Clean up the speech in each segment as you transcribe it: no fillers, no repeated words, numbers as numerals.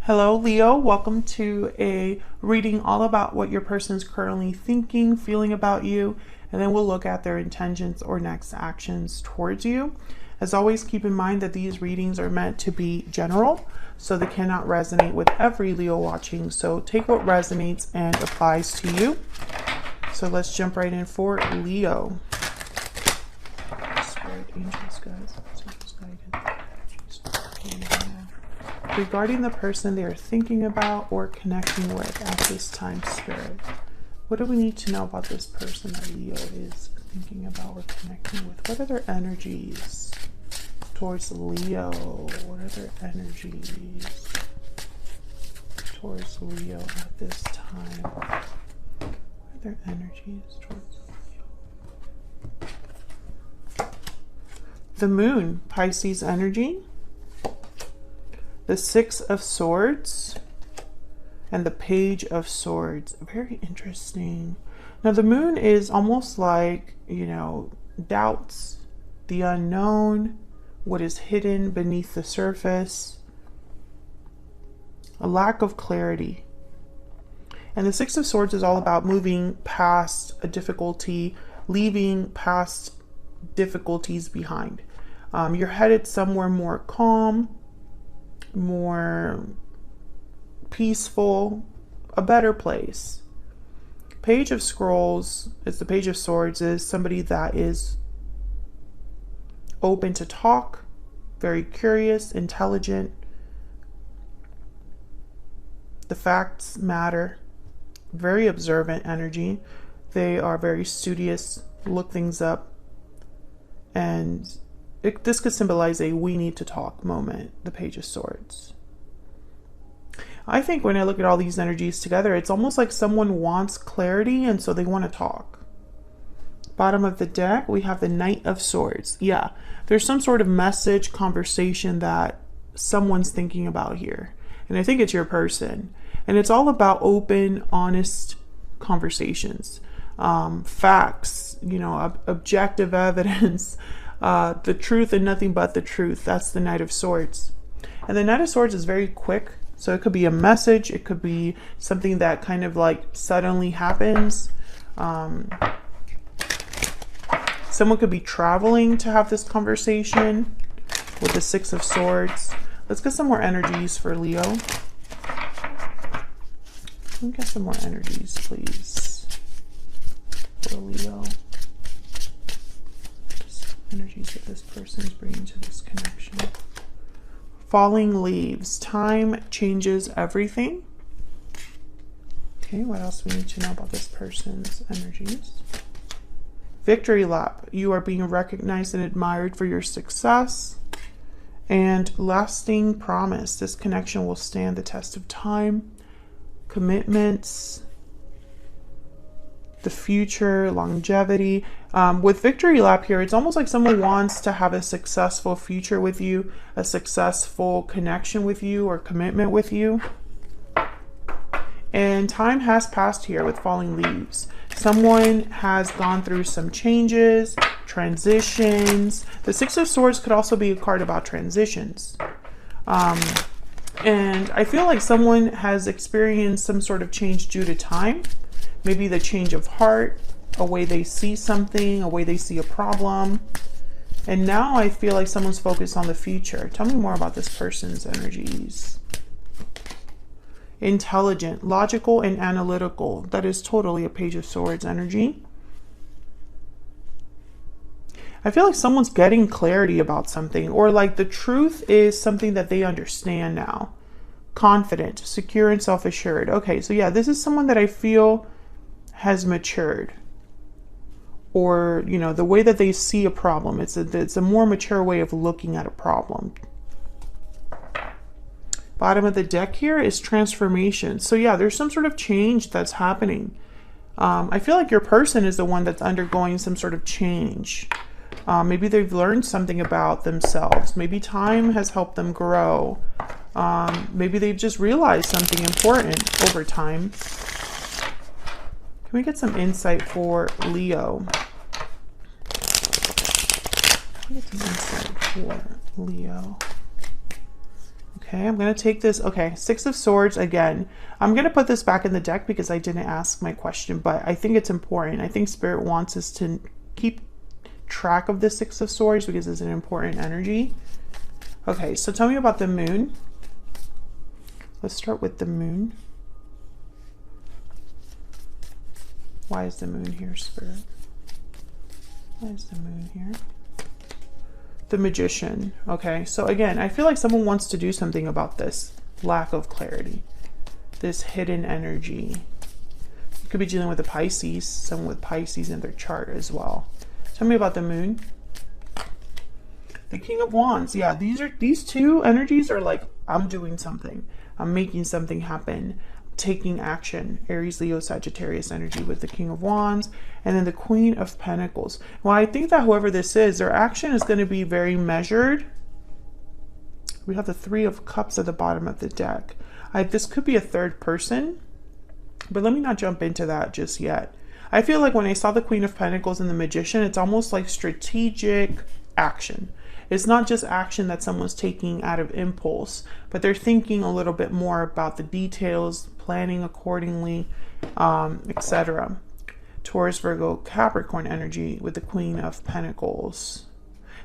Hello, Leo. Welcome to a reading all about what your person is currently thinking, feeling about you, and then we'll look at their intentions or next actions towards you. As always, keep in mind that these readings are meant to be general, so they cannot resonate with every Leo watching. So take what resonates and applies to you. So let's jump right in for Leo. Spirit, angels, guys, angels, guidance. Regarding the person they are thinking about or connecting with at this time, Spirit, what do we need to know about this person that Leo is thinking about or connecting with? What are their energies towards Leo? What are their energies towards Leo at this time? What are their energies towards Leo? The Moon, Pisces energy. The Six of Swords and the Page of Swords. Very interesting. Now the Moon is almost like, doubts, the unknown, what is hidden beneath the surface, a lack of clarity. And the Six of Swords is all about moving past a difficulty, leaving past difficulties behind. You're headed somewhere more calm, more peaceful, a better place. Page of Scrolls, it's the Page of Swords, is somebody that is open to talk, very curious, intelligent. The facts matter, very observant energy. They are very studious, look things up, and this could symbolize a we need to talk moment, the Page of Swords. I think when I look at all these energies together, it's almost like someone wants clarity and so they want to talk. Bottom of the deck, we have the Knight of Swords. Yeah, there's some sort of message, conversation that someone's thinking about here. And I think it's your person. And it's all about open, honest conversations. Facts, objective evidence. The truth and nothing but the truth. That's the Knight of Swords. And the Knight of Swords is very quick. So it could be a message. It could be something that kind of like suddenly happens. Someone could be traveling to have this conversation with the Six of Swords. Let's get some more energies for Leo. Can we get some more energies, please, for Leo? Energies that this person is bringing to this connection. Falling leaves. Time changes everything. Okay, what else we need to know about this person's energies? Victory lap. You are being recognized and admired for your success. And lasting promise. This connection will stand the test of time. Commitments. The future, longevity. With victory lap here, it's almost like someone wants to have a successful future with you, a successful connection with you or commitment with you. And time has passed here with falling leaves. Someone has gone through some changes, transitions. The Six of Swords could also be a card about transitions. And I feel like someone has experienced some sort of change due to time. Maybe the change of heart, a way they see something, a way they see a problem. And now I feel like someone's focused on the future. Tell me more about this person's energies. Intelligent, logical, and analytical. That is totally a Page of Swords energy. I feel like someone's getting clarity about something, or like the truth is something that they understand now. Confident, secure, and self-assured. Okay, so yeah, this is someone that I feel has matured, or the way that they see a problem, it's a more mature way of looking at a problem. Bottom of the deck here is transformation. So yeah, there's some sort of change that's happening. I feel like your person is the one that's undergoing some sort of change. Maybe they've learned something about themselves. Maybe time has helped them grow. Maybe they've just realized something important over time. Can we get some insight for Leo? Can we get some insight for Leo? Okay. Okay, I'm going to take this. Okay, Six of Swords again. I'm going to put this back in the deck because I didn't ask my question, but I think it's important. I think Spirit wants us to keep track of the Six of Swords because it's an important energy. Okay, so tell me about the Moon. Let's start with the Moon. Why is the Moon here, Spirit? Why is the Moon here? The Magician. Okay, so again, I feel like someone wants to do something about this lack of clarity, this hidden energy. You could be dealing with a Pisces, someone with Pisces in their chart as well. Tell me about the Moon. The King of Wands. Yeah, these two energies are like, I'm doing something. I'm making something happen. Taking action. Aries, Leo, Sagittarius energy with the King of Wands. And then the Queen of Pentacles. Well, I think that whoever this is, their action is going to be very measured. We have the Three of Cups at the bottom of the deck. This could be a third person, but let me not jump into that just yet. I feel like when I saw the Queen of Pentacles and the Magician, it's almost like strategic action. It's not just action that someone's taking out of impulse, but they're thinking a little bit more about the details, planning accordingly, etc. Taurus, Virgo, Capricorn energy with the Queen of Pentacles.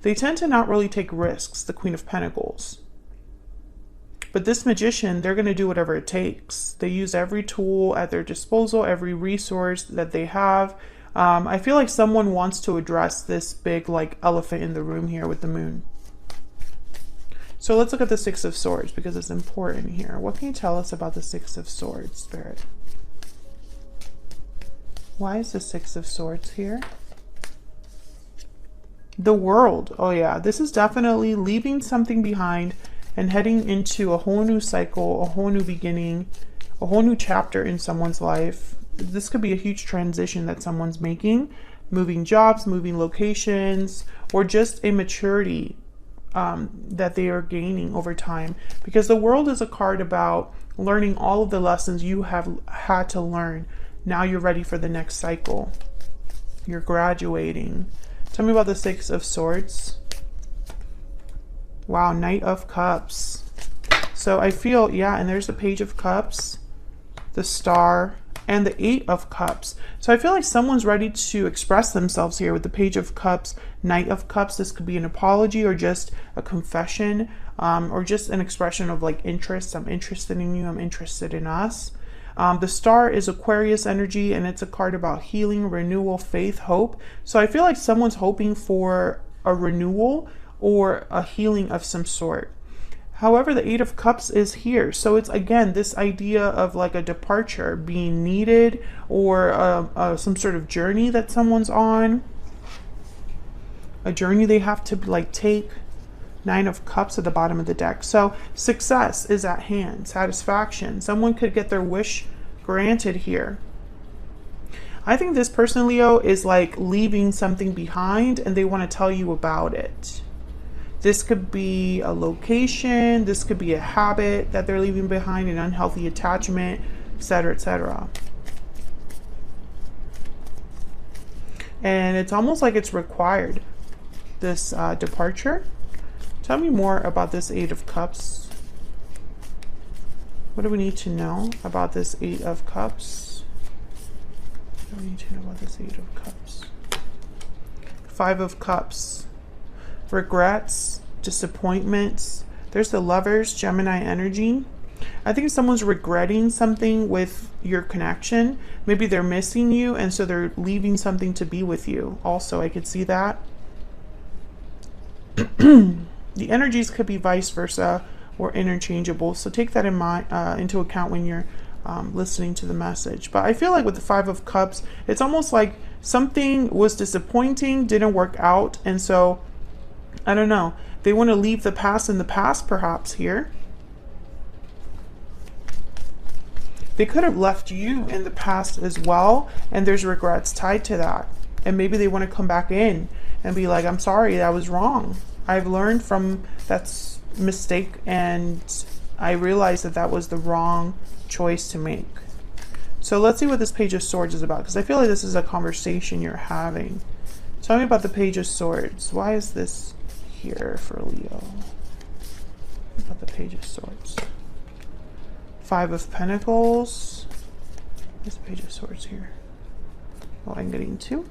They tend to not really take risks, the Queen of Pentacles. But this Magician, they're going to do whatever it takes. They use every tool at their disposal, every resource that they have. I feel like someone wants to address this big like elephant in the room here with the Moon. So let's look at the Six of Swords because it's important here. What can you tell us about the Six of Swords, Spirit? Why is the Six of Swords here? The World. Oh yeah, this is definitely leaving something behind and heading into a whole new cycle, a whole new beginning, a whole new chapter in someone's life. This could be a huge transition that someone's making, moving jobs, moving locations, or just a maturity that they are gaining over time. Because the World is a card about learning all of the lessons you have had to learn. Now you're ready for the next cycle. You're graduating. Tell me about the Six of Swords. Wow, Knight of Cups. So I feel, yeah, and there's the Page of Cups, the Star, and the Eight of Cups. So I feel like someone's ready to express themselves here with the Page of Cups, Knight of Cups. This could be an apology or just a confession, or just an expression of like interest. I'm interested in you. I'm interested in us. The Star is Aquarius energy, and it's a card about healing, renewal, faith, hope. So I feel like someone's hoping for a renewal or a healing of some sort. However, the Eight of Cups is here. So it's, again, this idea of like a departure being needed, or some sort of journey that someone's on. A journey they have to like take. Nine of Cups at the bottom of the deck. So success is at hand. Satisfaction. Someone could get their wish granted here. I think this person, Leo, is like leaving something behind and they want to tell you about it. This could be a location, this could be a habit that they're leaving behind, an unhealthy attachment, etc., etc. And it's almost like it's required, this departure. Tell me more about this Eight of Cups. What do we need to know about this Eight of Cups? What do we need to know about this Eight of Cups? Five of Cups. Regrets, disappointments. There's the Lovers, Gemini energy. I think someone's regretting something with your connection. Maybe they're missing you, and so they're leaving something to be with you. Also, I could see that. The energies could be vice versa or interchangeable. So take that in mind, into account when you're listening to the message. But I feel like with the Five of Cups, it's almost like something was disappointing, didn't work out, and so I don't know. They want to leave the past in the past, perhaps, here. They could have left you in the past as well, and there's regrets tied to that. And maybe they want to come back in and be like, I'm sorry, that was wrong. I've learned from that mistake, and I realized that that was the wrong choice to make. So let's see what this Page of Swords is about, because I feel like this is a conversation you're having. Tell me about the Page of Swords. Why is this here for Leo? About the Page of Swords. Five of Pentacles. There's the Page of Swords here. Well, I'm getting two.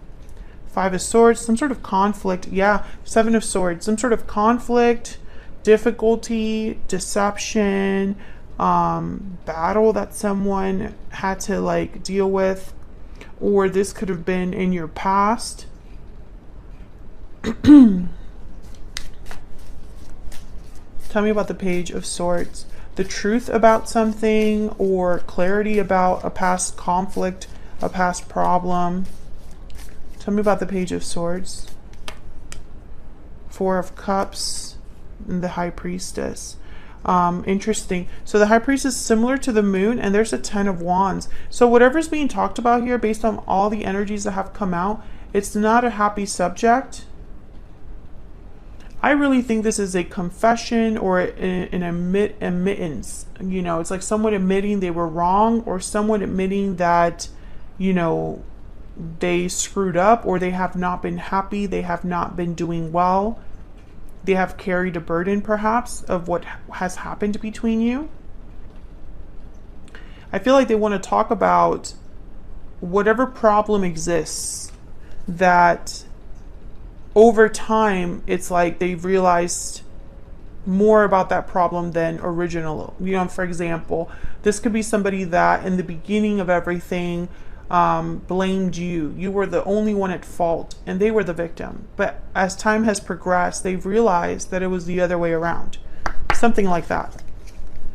Five of Swords, some sort of conflict. Yeah, Seven of Swords, some sort of conflict, difficulty, deception, battle that someone had to like deal with, or this could have been in your past. Tell me about the Page of Swords. The truth about something, or clarity about a past conflict, a past problem. Tell me about the Page of Swords. Four of Cups and the High Priestess. Interesting. So the High Priestess is similar to the Moon, and there's a Ten of Wands. So whatever's being talked about here, based on all the energies that have come out, it's not a happy subject. I really think this is a confession or an admittance. You know, it's like someone admitting they were wrong, or someone admitting that, you know, they screwed up, or they have not been happy, they have not been doing well. They have carried a burden, perhaps, of what has happened between you. I feel like they want to talk about whatever problem exists, that over time, it's like they've realized more about that problem than original. You know, for example, this could be somebody that in the beginning of everything blamed you. You were the only one at fault and they were the victim. But as time has progressed, they've realized that it was the other way around. Something like that.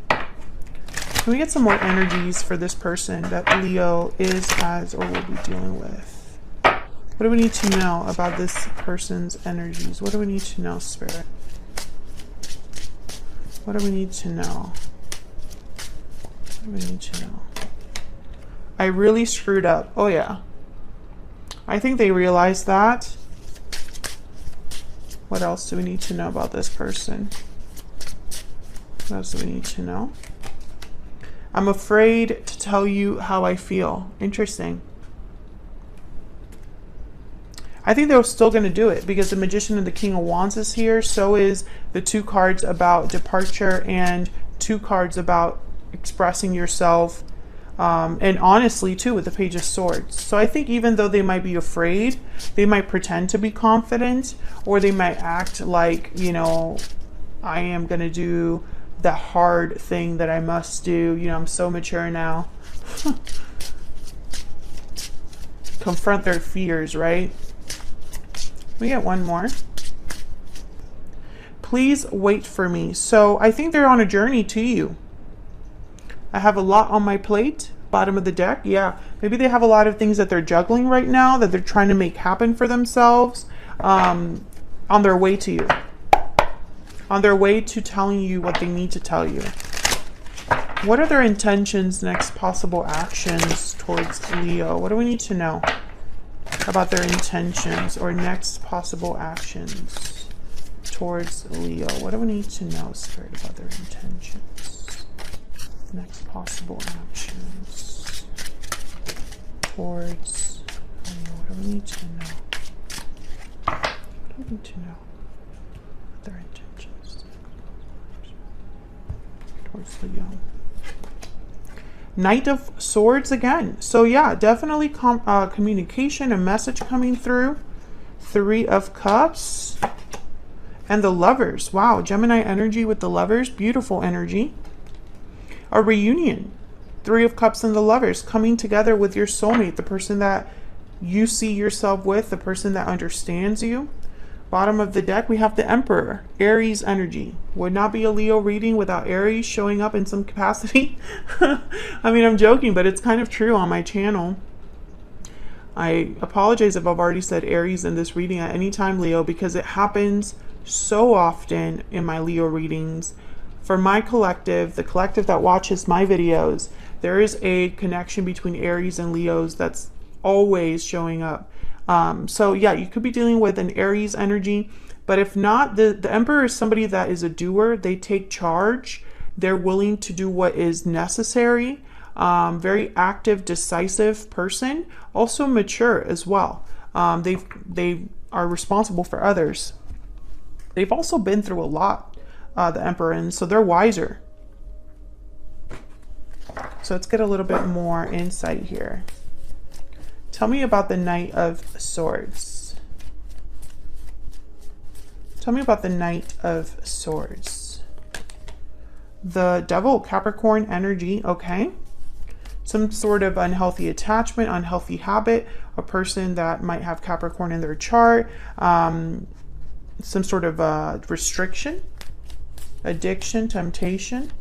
Can we get some more energies for this person that Leo is, has, or will be dealing with? What do we need to know about this person's energies? What do we need to know, Spirit? What do we need to know? What do we need to know? I really screwed up. Oh, yeah. I think they realized that. What else do we need to know about this person? What else do we need to know? I'm afraid to tell you how I feel. Interesting. I think they're still going to do it because the Magician and the King of Wands is here. So is the two cards about departure and two cards about expressing yourself. And honestly, too, with the Page of Swords. So I think even though they might be afraid, they might pretend to be confident, or they might act like, you know, I am going to do the hard thing that I must do. You know, I'm so mature now. Confront their fears, right? We get one more. Please wait for me. So I think they're on a journey to you. I have a lot on my plate. Bottom of the deck. Yeah. Maybe they have a lot of things that they're juggling right now that they're trying to make happen for themselves. On their way to you. On their way to telling you what they need to tell you. What are their intentions, next possible actions towards Leo? What do we need to know about their intentions or next possible actions towards Leo? What do we need to know, Spirit, about their intentions? Next possible actions towards Leo. What do we need to know? What do we need to know about their intentions towards Leo? Knight of Swords again. So yeah, definitely communication, a message coming through. Three of Cups. And the Lovers. Wow, Gemini energy with the Lovers. Beautiful energy. A reunion. Three of Cups and the Lovers. Coming together with your soulmate. The person that you see yourself with. The person that understands you. Bottom of the deck, we have the Emperor. Aries energy. Would not be a Leo reading without Aries showing up in some capacity. I mean, I'm joking, but it's kind of true on my channel. I apologize if I've already said Aries in this reading at any time, Leo, because it happens so often in my Leo readings. For my collective, the collective that watches my videos, there is a connection between Aries and Leos that's always showing up. So yeah, you could be dealing with an Aries energy, but if not, the Emperor is somebody that is a doer. They take charge. They're willing to do what is necessary. Very active, decisive person. Also mature as well. They are responsible for others. They've also been through a lot. the Emperor, and so they're wiser. So let's get a little bit more insight here. Tell me about the Knight of Swords. Tell me about the Knight of Swords. The Devil, Capricorn energy, okay. Some sort of unhealthy attachment, unhealthy habit, a person that might have Capricorn in their chart, some sort of restriction, addiction, temptation.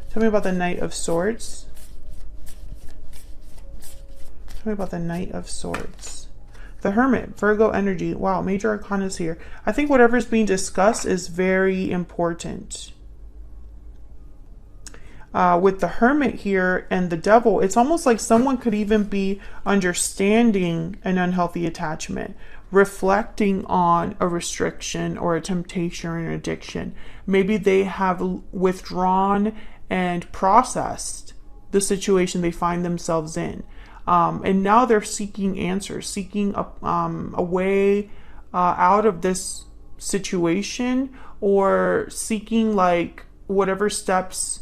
Tell me about the Knight of Swords. Tell me about the Knight of Swords. The Hermit, Virgo energy. Wow, major arcana is here. I think whatever is being discussed is very important. With the Hermit here and the Devil, it's almost like someone could even be understanding an unhealthy attachment, reflecting on a restriction or a temptation or an addiction. Maybe they have withdrawn and processed the situation they find themselves in. And now they're seeking answers, seeking a way out of this situation, or seeking like whatever steps,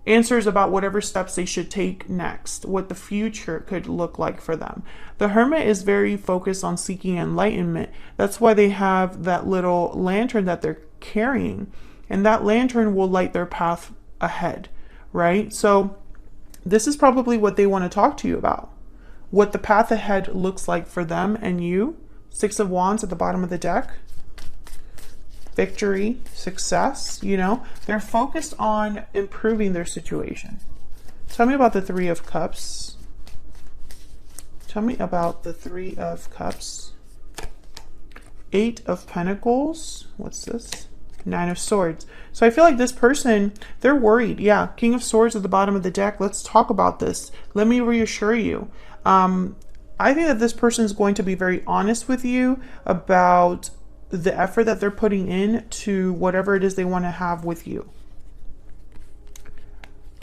answers about whatever steps they should take next, what the future could look like for them. The Hermit is very focused on seeking enlightenment. That's why they have that little lantern that they're carrying, and that lantern will light their path ahead, right? So this is probably what they want to talk to you about, what the path ahead looks like for them and you. Six of Wands at the bottom of the deck. Victory, success, you know, they're focused on improving their situation. Tell me about the Three of Cups. Tell me about the Three of Cups. Eight of Pentacles. What's this? Nine of Swords. So I feel like this person, they're worried. Yeah, King of Swords at the bottom of the deck. Let's talk about this. Let me reassure you. I think that this person is going to be very honest with you about the effort that they're putting in to whatever it is they want to have with you.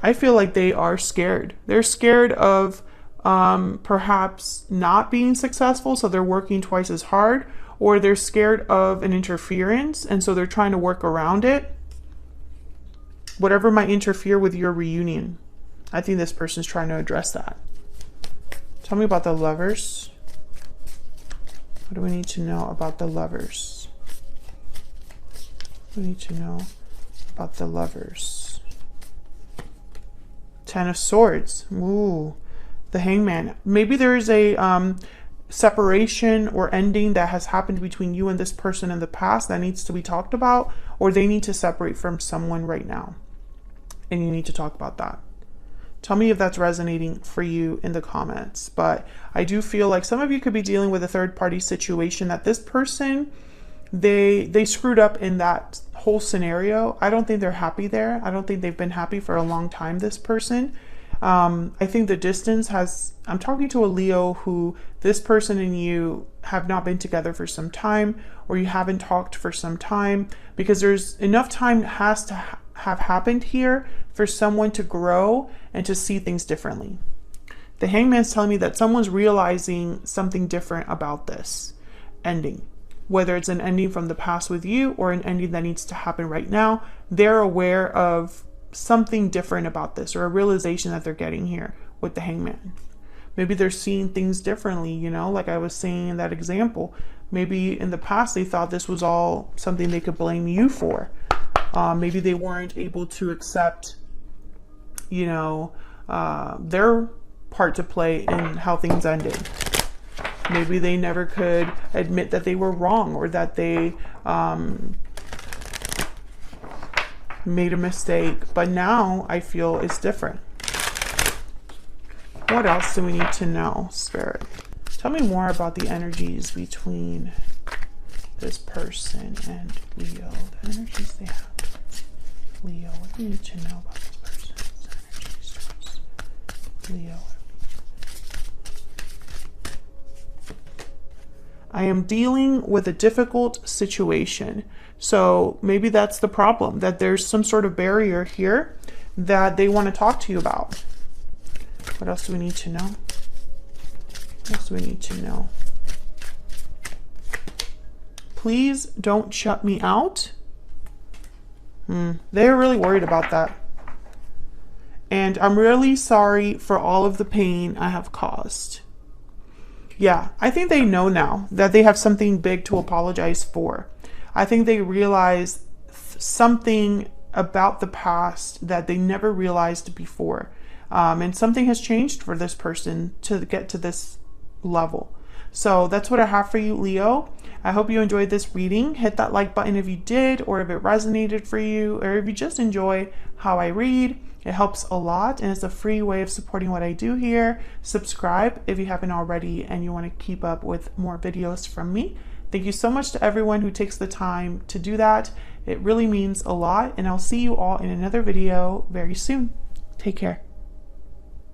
I feel like they are scared. They're scared of perhaps not being successful, so they're working twice as hard, or they're scared of an interference, and so they're trying to work around it. Whatever might interfere with your reunion, I think this person's trying to address that. Tell me about the Lovers. What do we need to know about the Lovers? We need to know about the Lovers. Ten of Swords. Ooh, the Hangman. Maybe there is a separation or ending that has happened between you and this person in the past that needs to be talked about, or they need to separate from someone right now, and you need to talk about that. Tell me if that's resonating for you in the comments. But I do feel like some of you could be dealing with a third-party situation, that this person, they screwed up in that whole scenario. I don't think they're happy there. I don't think they've been happy for a long time, this person. I think the distance has, I'm talking to a Leo who this person and you have not been together for some time, or you haven't talked for some time, because there's enough time has to have happened here for someone to grow and to see things differently. The Hangman's telling me that someone's realizing something different about this ending. Whether it's an ending from the past with you or an ending that needs to happen right now, they're aware of something different about this, or a realization that they're getting here with the Hangman. Maybe they're seeing things differently, you know, like I was saying in that example. Maybe in the past they thought this was all something they could blame you for. Maybe they weren't able to accept, you know, their part to play in how things ended. Maybe they never could admit that they were wrong, or that they made a mistake. But now I feel it's different. What else do we need to know, Spirit? Tell me more about the energies between this person and Leo. The energies they have. Leo, what do you need to know about this person's energies? Leo. I am dealing with a difficult situation. So maybe that's the problem, that there's some sort of barrier here that they want to talk to you about. What else do we need to know? What else do we need to know? Please don't shut me out. They're really worried about that. And I'm really sorry for all of the pain I have caused. Yeah, I think they know now that they have something big to apologize for. I think they realize something about the past that they never realized before. And something has changed for this person to get to this level. So that's what I have for you, Leo. I hope you enjoyed this reading. Hit that like button if you did, or if it resonated for you, or if you just enjoy how I read. It helps a lot, and it's a free way of supporting what I do here. Subscribe if you haven't already and you want to keep up with more videos from me. Thank you so much to everyone who takes the time to do that. It really means a lot, and I'll see you all in another video very soon. Take care.